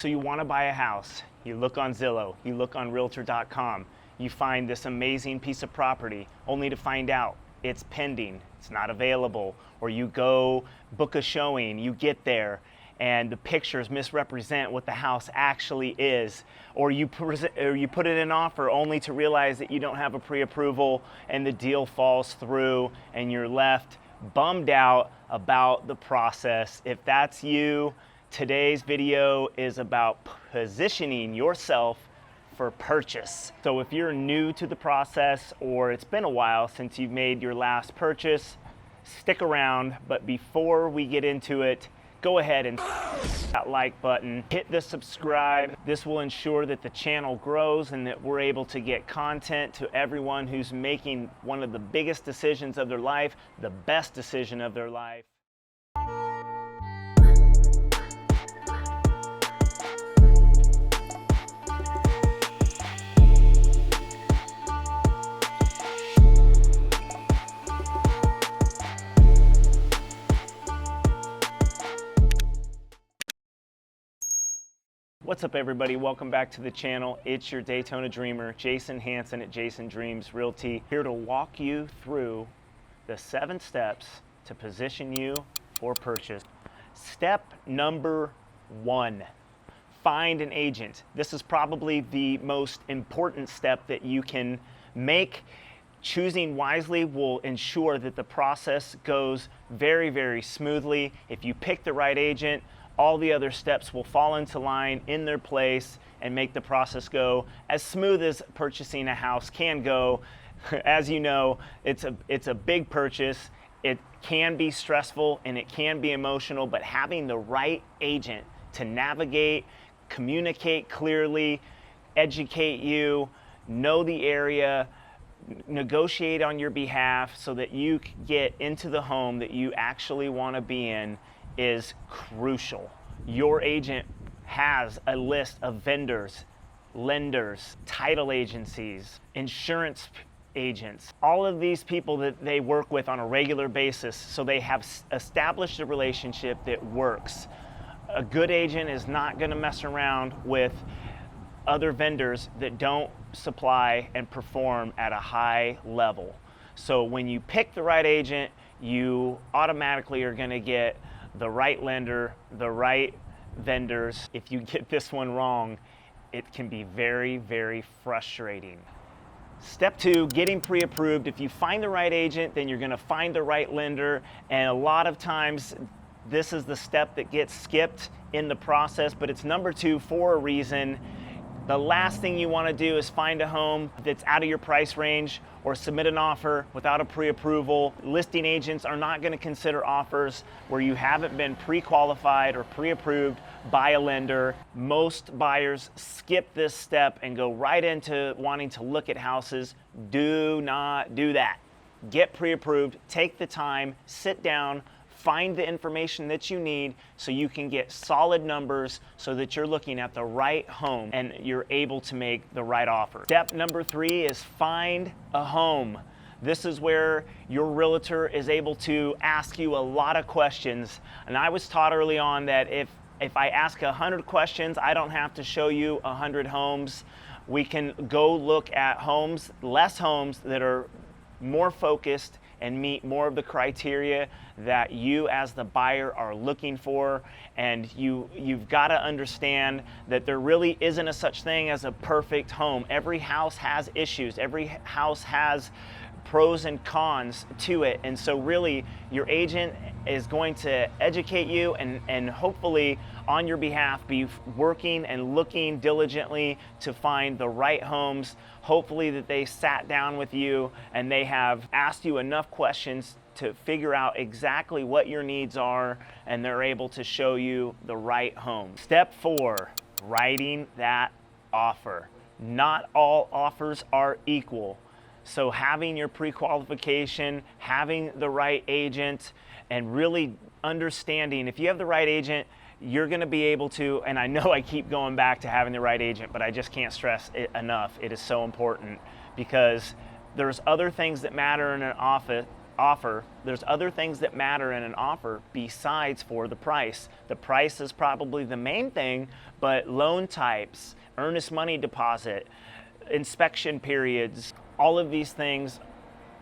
So you want to buy a house, you look on Zillow, you look on Realtor.com, you find this amazing piece of property only to find out it's pending, it's not available, or you go book a showing, you get there and the pictures misrepresent what the house actually is, or you put it in an offer only to realize that you don't have a pre-approval and the deal falls through and you're left bummed out about the process. If that's you, today's video is about positioning yourself for purchase. So if you're new to the process or it's been a while since you've made your last purchase, stick around. But before we get into it, go ahead and hit that like button, hit the subscribe. This will ensure that the channel grows and that we're able to get content to everyone who's making one of the biggest decisions of their life, the best decision of their life. What's up everybody, welcome back to the channel. It's your Daytona dreamer, Jason Hanson at JasonDreamsRealty, here to walk you through the 7 steps to position you for purchase. Step number 1, find an agent. This is probably the most important step that you can make. Choosing wisely will ensure that the process goes very, very smoothly. If you pick the right agent, all the other steps will fall into line in their place and make the process go as smooth as purchasing a house can go. As you know, it's a big purchase. It can be stressful and it can be emotional, but having the right agent to navigate, communicate clearly, educate you, know the area, negotiate on your behalf so that you get into the home that you actually want to be in is crucial. Your agent has a list of vendors, lenders, title agencies, insurance agents, all of these people that they work with on a regular basis, so they have established a relationship that works. A good agent is not going to mess around with other vendors that don't supply and perform at a high level. So when you pick the right agent, you automatically are going to get the right lender, the right vendors. If you get this one wrong, it can be very, very frustrating. Step 2, getting pre-approved. If you find the right agent, then you're going to find the right lender, and a lot of times this is the step that gets skipped in the process, but it's number 2 for a reason. The last thing you want to do is find a home that's out of your price range or submit an offer without a pre-approval. Listing agents are not going to consider offers where you haven't been pre-qualified or pre-approved by a lender. Most buyers skip this step and go right into wanting to look at houses. Do not do that. Get pre-approved, take the time, sit down, find the information that you need so you can get solid numbers so that you're looking at the right home and you're able to make the right offer. Step number 3 is find a home. This is where your realtor is able to ask you a lot of questions. And I was taught early on that if I ask 100 questions, I don't have to show you 100 homes. We can go look at homes, less homes that are more focused and meet more of the criteria that you as the buyer are looking for. And you've got to understand that there really isn't a such thing as a perfect home. Every house has issues. Every house has pros and cons to it. And so really your agent is going to educate you and hopefully on your behalf be working and looking diligently to find the right homes. Hopefully that they sat down with you and they have asked you enough questions to figure out exactly what your needs are, and they're able to show you the right home. Step 4, writing that offer. Not all offers are equal. So having your pre-qualification, having the right agent, and really understanding if you have the right agent, you're going to be able to, and I know I keep going back to having the right agent, but I just can't stress it enough. It is so important because there's other things that matter in an offer, there's other things that matter in an offer besides for the price. The price is probably the main thing, but loan types, earnest money deposit, inspection periods, all of these things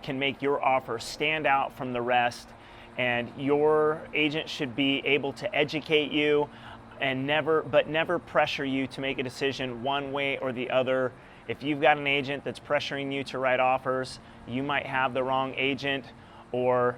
can make your offer stand out from the rest, and your agent should be able to educate you and never pressure you to make a decision one way or the other. If you've got an agent that's pressuring you to write offers, you might have the wrong agent, or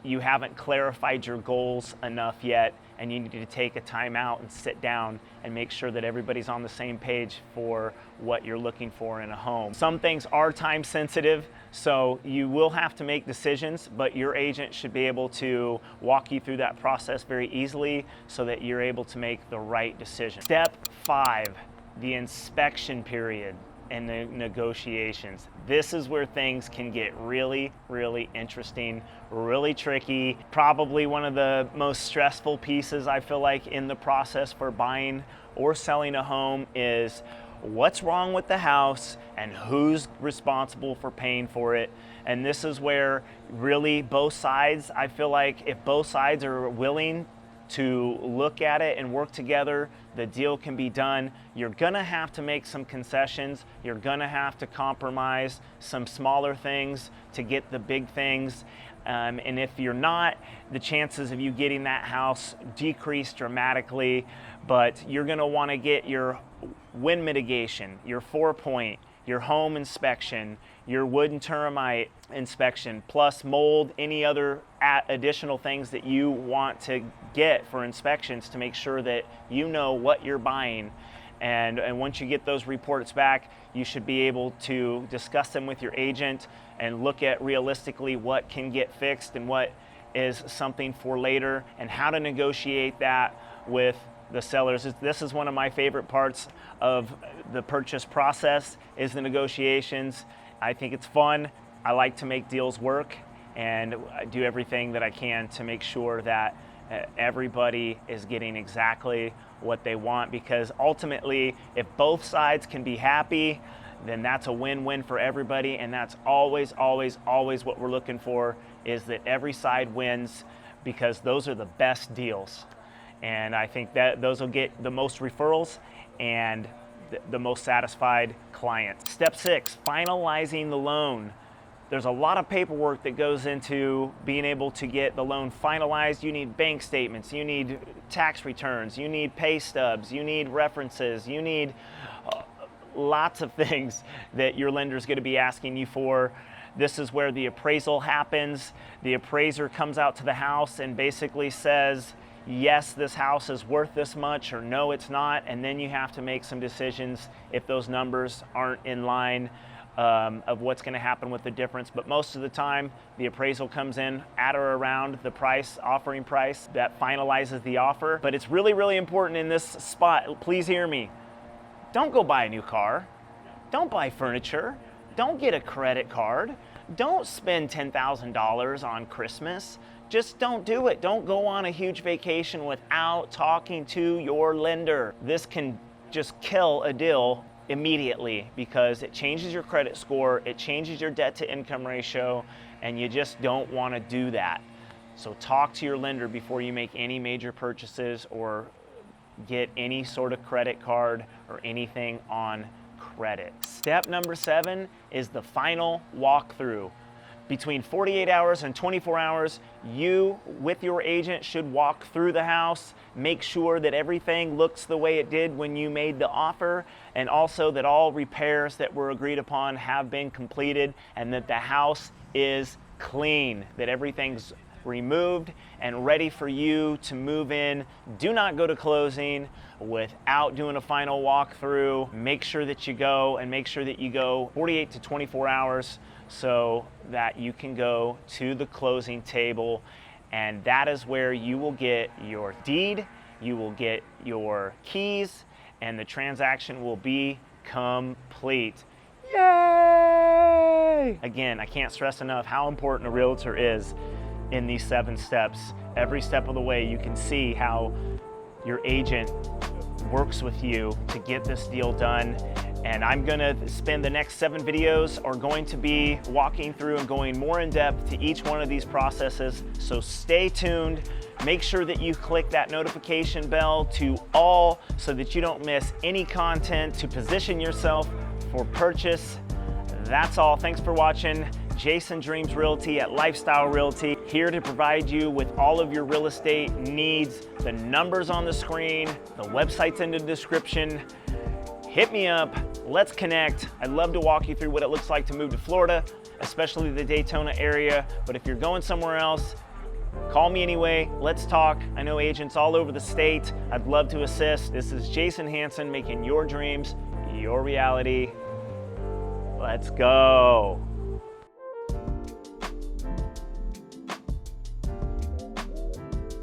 you haven't clarified your goals enough yet, and you need to take a time out and sit down and make sure that everybody's on the same page for what you're looking for in a home. Some things are time sensitive, so you will have to make decisions, but your agent should be able to walk you through that process very easily so that you're able to make the right decision. Step 5, the inspection period and the negotiations. This is where things can get really, really interesting, really tricky. Probably one of the most stressful pieces I feel like in the process for buying or selling a home is what's wrong with the house and who's responsible for paying for it. And this is where really both sides, I feel like if both sides are willing to look at it and work together, the deal can be done. You're gonna have to make some concessions. You're gonna have to compromise some smaller things to get the big things. And if you're not, the chances of you getting that house decrease dramatically, but you're gonna wanna get your wind mitigation, your 4-point, your home inspection, your wood and termite inspection, plus mold, any other additional things that you want to get for inspections to make sure that you know what you're buying. And once you get those reports back, you should be able to discuss them with your agent and look at realistically what can get fixed and what is something for later, and how to negotiate that with the sellers. This is one of my favorite parts of the purchase process, is the negotiations. I think it's fun. I like to make deals work, and I do everything that I can to make sure that everybody is getting exactly what they want, because ultimately, if both sides can be happy, then that's a win-win for everybody, and that's always, always, always what we're looking for, is that every side wins, because those are the best deals. And I think that those will get the most referrals and the most satisfied clients. Step 6, finalizing the loan. There's a lot of paperwork that goes into being able to get the loan finalized. You need bank statements, you need tax returns, you need pay stubs, you need references, you need lots of things that your lender's going to be asking you for. This is where the appraisal happens. The appraiser comes out to the house and basically says, yes, this house is worth this much, or no, it's not. And then you have to make some decisions if those numbers aren't in line of what's going to happen with the difference. But most of the time, the appraisal comes in at or around the price, offering price, that finalizes the offer. But it's really, really important in this spot. Please hear me. Don't go buy a new car. Don't buy furniture. Don't get a credit card. Don't spend $10,000 on Christmas. Just don't do it. Don't go on a huge vacation without talking to your lender. This can just kill a deal immediately, because it changes your credit score, it changes your debt to income ratio, and you just don't want to do that. So talk to your lender before you make any major purchases or get any sort of credit card or anything on credit. Step number 7 is the final walkthrough. Between 48 hours and 24 hours, you, with your agent, should walk through the house, make sure that everything looks the way it did when you made the offer, and also that all repairs that were agreed upon have been completed, and that the house is clean, that everything's removed and ready for you to move in. Do not go to closing without doing a final walkthrough. Make sure that you go, and make sure that you go 48 to 24 hours so that you can go to the closing table, and that is where you will get your deed, you will get your keys, and the transaction will be complete. Yay! Again, I can't stress enough how important a realtor is in these 7 steps. Every step of the way, you can see how your agent works with you to get this deal done, And I'm gonna spend the next 7 videos are going to be walking through and going more in depth to each one of these processes. So stay tuned. Make sure that you click that notification bell to all so that you don't miss any content to position yourself for purchase. That's all. Thanks for watching. Jason Dreams Realty at Lifestyle Realty, here to provide you with all of your real estate needs. The numbers on the screen, the website's in the description. Hit me up, let's connect. I'd love to walk you through what it looks like to move to Florida, especially the Daytona area. But if you're going somewhere else, call me anyway, let's talk. I know agents all over the state. I'd love to assist. This is Jason Hanson, making your dreams your reality. Let's go.